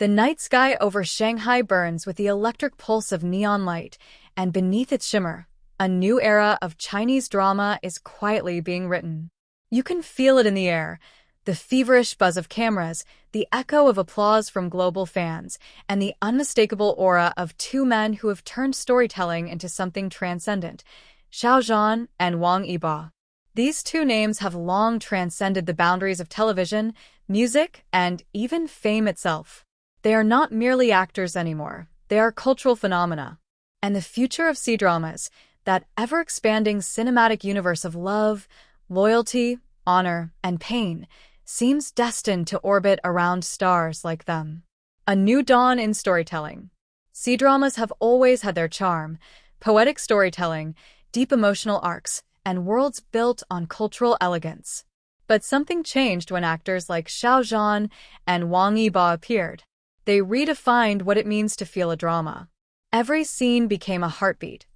The night sky over Shanghai burns with the electric pulse of neon light, and beneath its shimmer, a new era of Chinese drama is quietly being written. You can feel it in the air, the feverish buzz of cameras, the echo of applause from global fans, and the unmistakable aura of two men who have turned storytelling into something transcendent, Zhan and Wang Yibo. These two names have long transcended the boundaries of television, music, and even fame itself. They are not merely actors anymore, they are cultural phenomena. And the future of C-dramas, that ever-expanding cinematic universe of love, loyalty, honor, and pain, seems destined to orbit around stars like them. A new dawn in storytelling. C-dramas have always had their charm, poetic storytelling, deep emotional arcs, and worlds built on cultural elegance. But something changed when actors like Zhan and Wang Yibo appeared. They redefined what it means to feel a drama. Every scene became a heartbeat.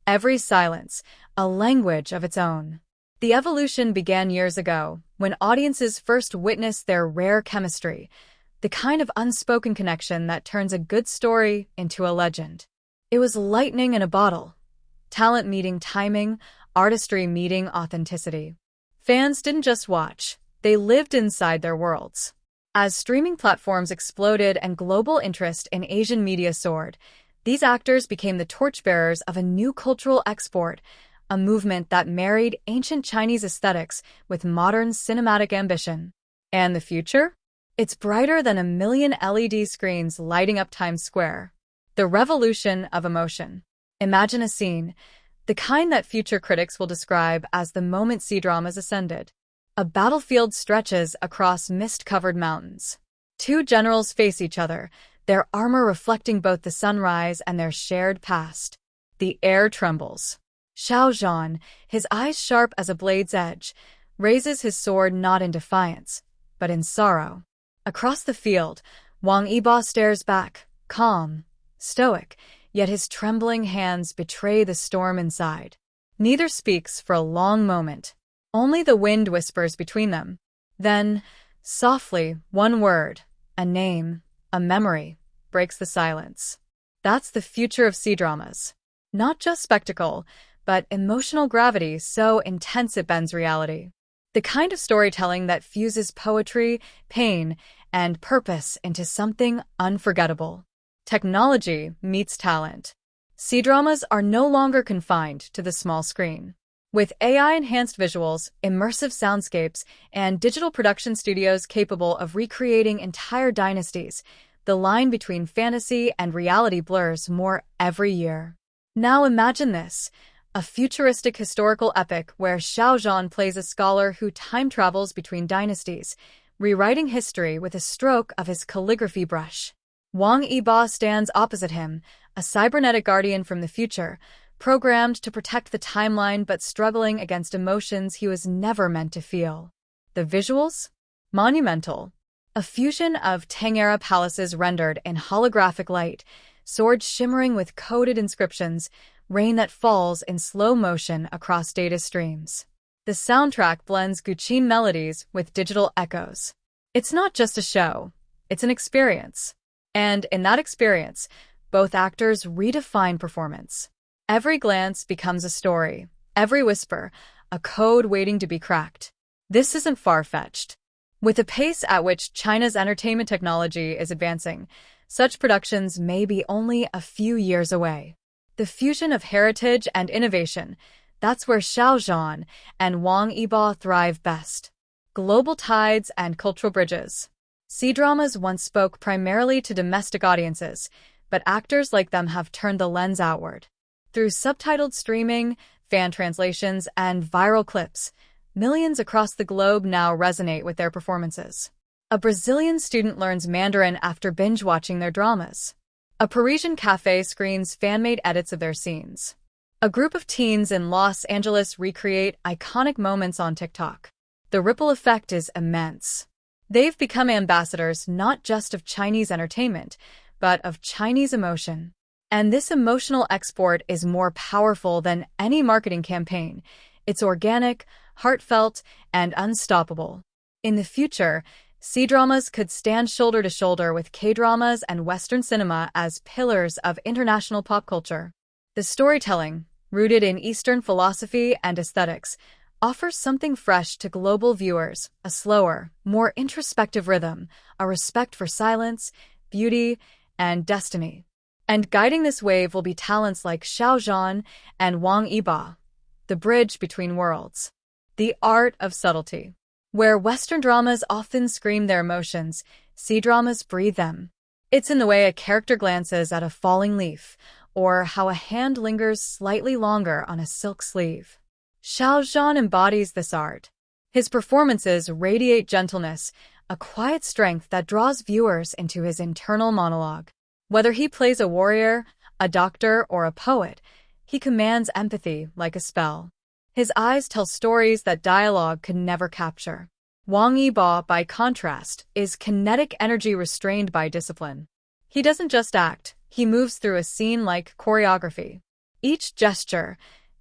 Every silence, a language of its own. The evolution began years ago, when audiences first witnessed their rare chemistry, the kind of unspoken connection that turns a good story into a legend. It was lightning in a bottle. Talent meeting timing, artistry meeting authenticity. Fans didn't just watch, they lived inside their worlds. As streaming platforms exploded and global interest in Asian media soared, these actors became the torchbearers of a new cultural export, a movement that married ancient Chinese aesthetics with modern cinematic ambition. And the future? It's brighter than a million LED screens lighting up Times Square. The revolution of emotion. Imagine a scene, the kind that future critics will describe as the moment C-dramas ascended. A battlefield stretches across mist-covered mountains. Two generals face each other, their armor reflecting both the sunrise and their shared past. The air trembles. Zhan, his eyes sharp as a blade's edge, raises his sword not in defiance, but in sorrow. Across the field, Wang Yibo stares back, calm, stoic, yet his trembling hands betray the storm inside. Neither speaks for a long moment. Only the wind whispers between them. Then, softly, one word, a name, a memory, breaks the silence. That's the future of C-dramas. Not just spectacle, but emotional gravity so intense it bends reality. The kind of storytelling that fuses poetry, pain, and purpose into something unforgettable. Technology meets talent. C-dramas are no longer confined to the small screen. With AI-enhanced visuals, immersive soundscapes, and digital production studios capable of recreating entire dynasties, the line between fantasy and reality blurs more every year. Now imagine this, a futuristic historical epic where Zhan plays a scholar who time travels between dynasties, rewriting history with a stroke of his calligraphy brush. Wang Yibo stands opposite him, a cybernetic guardian from the future, programmed to protect the timeline but struggling against emotions he was never meant to feel. The visuals? Monumental. A fusion of Tang-era palaces rendered in holographic light, swords shimmering with coded inscriptions, rain that falls in slow motion across data streams. The soundtrack blends Guqin melodies with digital echoes. It's not just a show, it's an experience. And in that experience, both actors redefine performance. Every glance becomes a story, every whisper, a code waiting to be cracked. This isn't far-fetched. With the pace at which China's entertainment technology is advancing, such productions may be only a few years away. The fusion of heritage and innovation, that's where Zhan and Wang Yibo thrive best. Global tides and cultural bridges. C-dramas once spoke primarily to domestic audiences, but actors like them have turned the lens outward. Through subtitled streaming, fan translations, and viral clips, millions across the globe now resonate with their performances. A Brazilian student learns Mandarin after binge-watching their dramas. A Parisian cafe screens fan-made edits of their scenes. A group of teens in Los Angeles recreate iconic moments on TikTok. The ripple effect is immense. They've become ambassadors not just of Chinese entertainment, but of Chinese emotion. And this emotional export is more powerful than any marketing campaign. It's organic, heartfelt, and unstoppable. In the future, C-dramas could stand shoulder to shoulder with K-dramas and Western cinema as pillars of international pop culture. The storytelling, rooted in Eastern philosophy and aesthetics, offers something fresh to global viewers, a slower, more introspective rhythm, a respect for silence, beauty, and destiny. And guiding this wave will be talents like Zhan and Wang, the bridge between worlds. The art of subtlety. Where Western dramas often scream their emotions, C-dramas breathe them. It's in the way a character glances at a falling leaf, or how a hand lingers slightly longer on a silk sleeve. Zhan embodies this art. His performances radiate gentleness, a quiet strength that draws viewers into his internal monologue. Whether he plays a warrior, a doctor, or a poet, he commands empathy like a spell. His eyes tell stories that dialogue could never capture. Wang Yibo, by contrast, is kinetic energy restrained by discipline. He doesn't just act, he moves through a scene like choreography. Each gesture,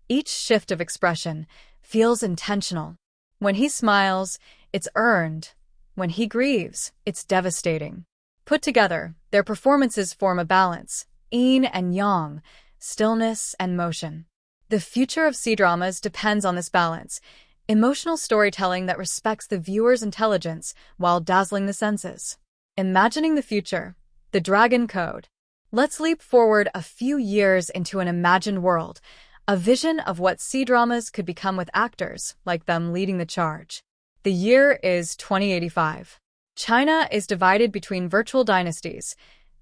each shift of expression, feels intentional. When he smiles, it's earned. When he grieves, it's devastating. Put together, their performances form a balance, yin and yang, stillness and motion. The future of C-dramas depends on this balance, emotional storytelling that respects the viewer's intelligence while dazzling the senses. Imagining the future, the Dragon Code. Let's leap forward a few years into an imagined world, a vision of what C-dramas could become with actors like them leading the charge. The year is 2085. China is divided between virtual dynasties,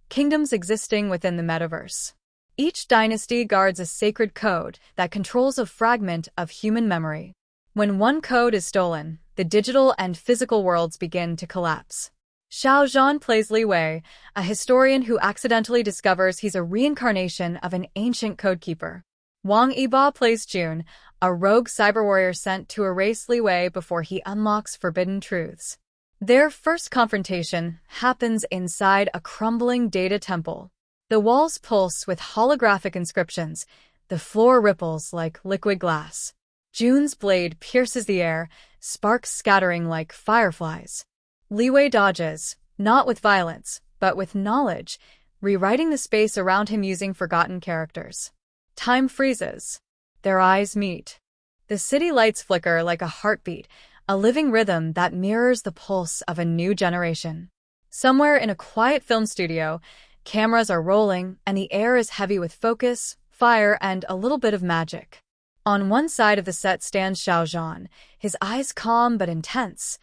kingdoms existing within the metaverse. Each dynasty guards a sacred code that controls a fragment of human memory. When one code is stolen, the digital and physical worlds begin to collapse. Zhan plays Li Wei, a historian who accidentally discovers he's a reincarnation of an ancient codekeeper. Wang Yibo plays Jun, a rogue cyber warrior sent to erase Li Wei before he unlocks forbidden truths. Their first confrontation happens inside a crumbling data temple. The walls pulse with holographic inscriptions, the floor ripples like liquid glass. Jun's blade pierces the air, sparks scattering like fireflies. Li Wei dodges, not with violence, but with knowledge, rewriting the space around him using forgotten characters. Time freezes. Their eyes meet. The city lights flicker like a heartbeat, a living rhythm that mirrors the pulse of a new generation. Somewhere in a quiet film studio, cameras are rolling and the air is heavy with focus, fire, and a little bit of magic. On one side of the set stands Zhan, his eyes calm but intense.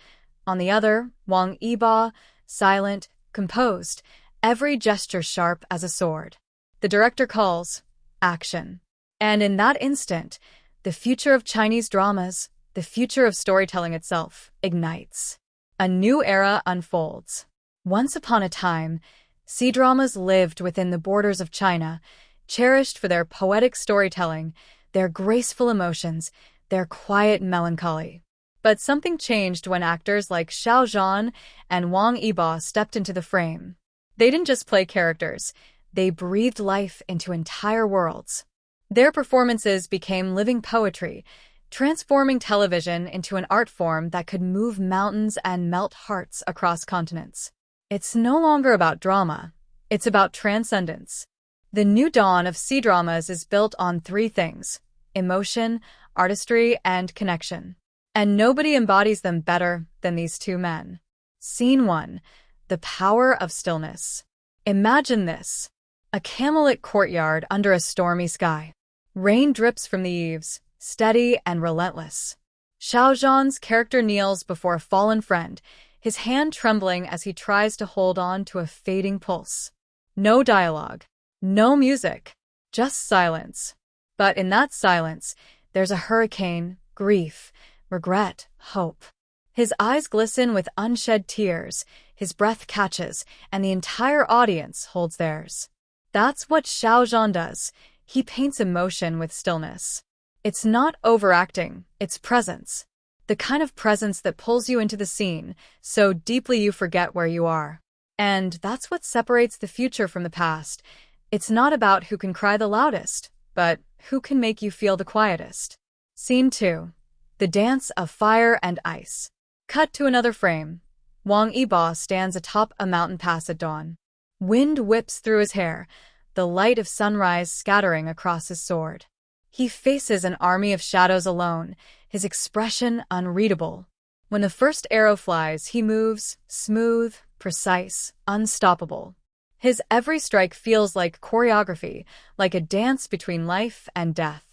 On the other, Wang Yibo, silent, composed, every gesture sharp as a sword. The director calls, action. And in that instant, the future of Chinese dramas, the future of storytelling itself, ignites. A new era unfolds. Once upon a time, C-dramas lived within the borders of China, cherished for their poetic storytelling, their graceful emotions, their quiet melancholy. But something changed when actors like Zhan and Wang Yibo stepped into the frame. They didn't just play characters, they breathed life into entire worlds. Their performances became living poetry, transforming television into an art form that could move mountains and melt hearts across continents. It's no longer about drama, it's about transcendence. The new dawn of C-dramas is built on three things: emotion, artistry, and connection. And nobody embodies them better than these two men. Scene 1. The power of stillness. Imagine this. A camel-lit courtyard under a stormy sky. Rain drips from the eaves, steady and relentless. Zhan's character kneels before a fallen friend, his hand trembling as he tries to hold on to a fading pulse. No dialogue, no music, just silence. But in that silence, there's a hurricane, grief, regret, hope. His eyes glisten with unshed tears, his breath catches, and the entire audience holds theirs. That's what Zhan does. He paints emotion with stillness. It's not overacting, it's presence. The kind of presence that pulls you into the scene, so deeply you forget where you are. And that's what separates the future from the past. It's not about who can cry the loudest, but who can make you feel the quietest. Scene 2. The dance of fire and ice. Cut to another frame. Wang Yibo stands atop a mountain pass at dawn. Wind whips through his hair, the light of sunrise scattering across his sword. He faces an army of shadows alone, his expression unreadable. When the first arrow flies, he moves, smooth, precise, unstoppable. His every strike feels like choreography, like a dance between life and death.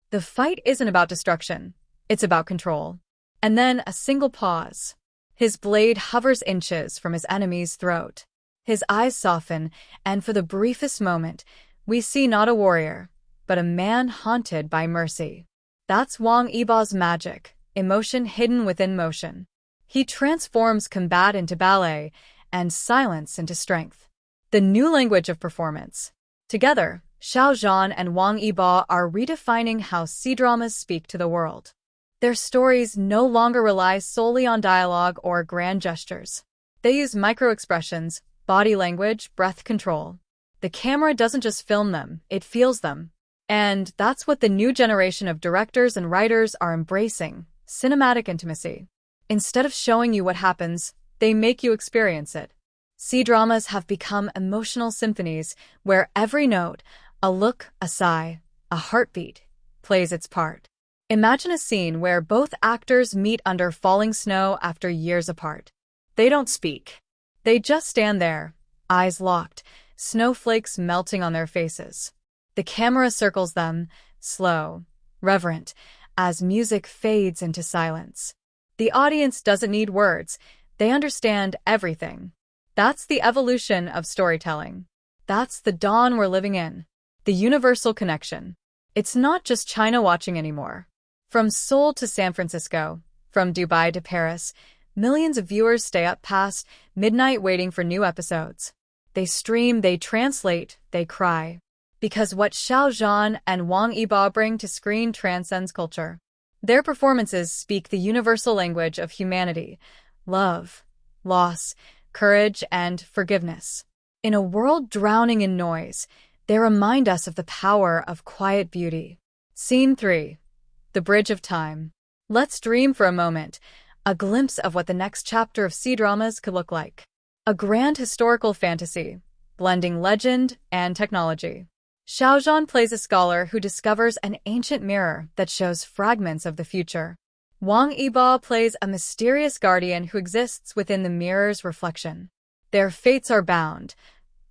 The fight isn't about destruction, it's about control. And then a single pause. His blade hovers inches from his enemy's throat. His eyes soften, and for the briefest moment, we see not a warrior, but a man haunted by mercy. That's Wang Yibo's magic, emotion hidden within motion. He transforms combat into ballet and silence into strength. The new language of performance. Together, Zhan and Wang Yibo are redefining how C-dramas speak to the world. Their stories no longer rely solely on dialogue or grand gestures. They use micro-expressions, body language, breath control. The camera doesn't just film them, it feels them. And that's what the new generation of directors and writers are embracing, cinematic intimacy. Instead of showing you what happens, they make you experience it. C-dramas have become emotional symphonies where every note, a look, a sigh, a heartbeat, plays its part. Imagine a scene where both actors meet under falling snow after years apart. They don't speak. They just stand there, eyes locked, snowflakes melting on their faces. The camera circles them, slow, reverent, as music fades into silence. The audience doesn't need words, they understand everything. That's the evolution of storytelling. That's the dawn we're living in. The universal connection. It's not just China watching anymore. From Seoul to San Francisco, from Dubai to Paris, millions of viewers stay up past midnight waiting for new episodes. They stream, they translate, they cry. Because what Zhan and Wang Yibo bring to screen transcends culture. Their performances speak the universal language of humanity, love, loss, courage, and forgiveness. In a world drowning in noise, they remind us of the power of quiet beauty. Scene 3. The Bridge of Time. Let's dream for a moment, a glimpse of what the next chapter of C-dramas could look like. A grand historical fantasy, blending legend and technology. Zhan plays a scholar who discovers an ancient mirror that shows fragments of the future. Wang Yibo plays a mysterious guardian who exists within the mirror's reflection. Their fates are bound.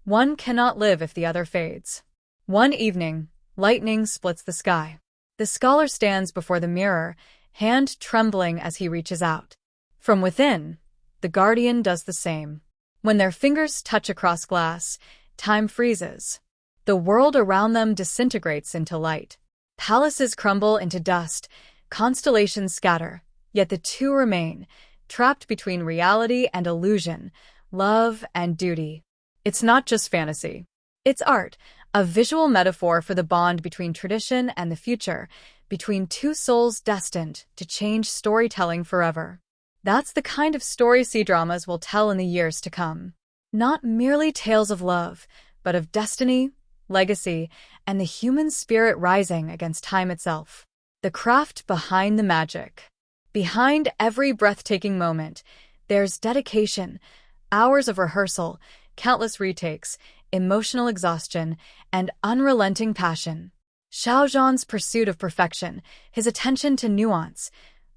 One cannot live if the other fades. One evening, lightning splits the sky. The scholar stands before the mirror, hand trembling as he reaches out. From within, the guardian does the same. When their fingers touch across glass, time freezes. The world around them disintegrates into light. Palaces crumble into dust, constellations scatter, yet the two remain, trapped between reality and illusion, love and duty. It's not just fantasy. It's art, a visual metaphor for the bond between tradition and the future, between two souls destined to change storytelling forever. That's the kind of story C-dramas will tell in the years to come. Not merely tales of love, but of destiny, legacy, and the human spirit rising against time itself. The craft behind the magic. Behind every breathtaking moment, there's dedication, hours of rehearsal, countless retakes, emotional exhaustion, and unrelenting passion. Zhan's pursuit of perfection, his attention to nuance,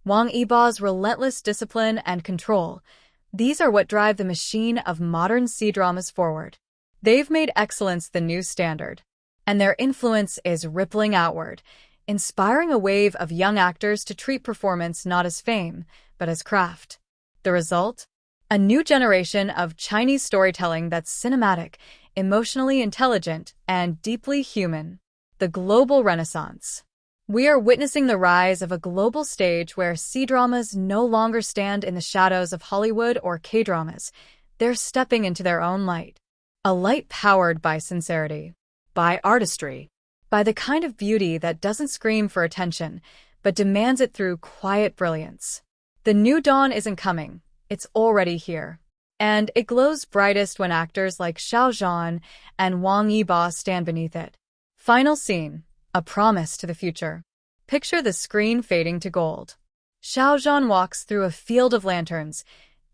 Wang Yibo's relentless discipline and control, these are what drive the machine of modern C-dramas forward. They've made excellence the new standard, and their influence is rippling outward, inspiring a wave of young actors to treat performance not as fame, but as craft. The result? A new generation of Chinese storytelling that's cinematic, emotionally intelligent, and deeply human. The global renaissance. We are witnessing the rise of a global stage where C-dramas no longer stand in the shadows of Hollywood or K-dramas. They're stepping into their own light. A light powered by sincerity, by artistry, by the kind of beauty that doesn't scream for attention, but demands it through quiet brilliance. The new dawn isn't coming, it's already here. And it glows brightest when actors like Zhan and Wang Yibo stand beneath it. Final scene, a promise to the future. Picture the screen fading to gold. Zhan walks through a field of lanterns,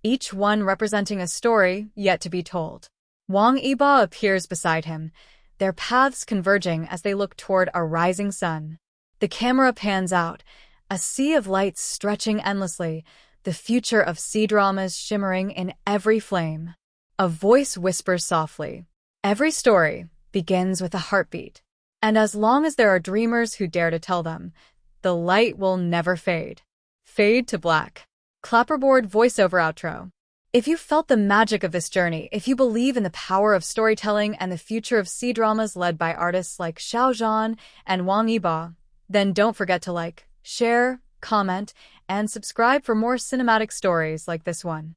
each one representing a story yet to be told. Wang Yibo appears beside him, their paths converging as they look toward a rising sun. The camera pans out, a sea of lights stretching endlessly, the future of C-dramas shimmering in every flame. A voice whispers softly, "Every story begins with a heartbeat, and as long as there are dreamers who dare to tell them, the light will never fade." Fade to black. Clapperboard voiceover outro. If you felt the magic of this journey, if you believe in the power of storytelling and the future of C-dramas led by artists like Xiao, Zhan, and Wang Yibo, then don't forget to like, share, comment, and subscribe for more cinematic stories like this one.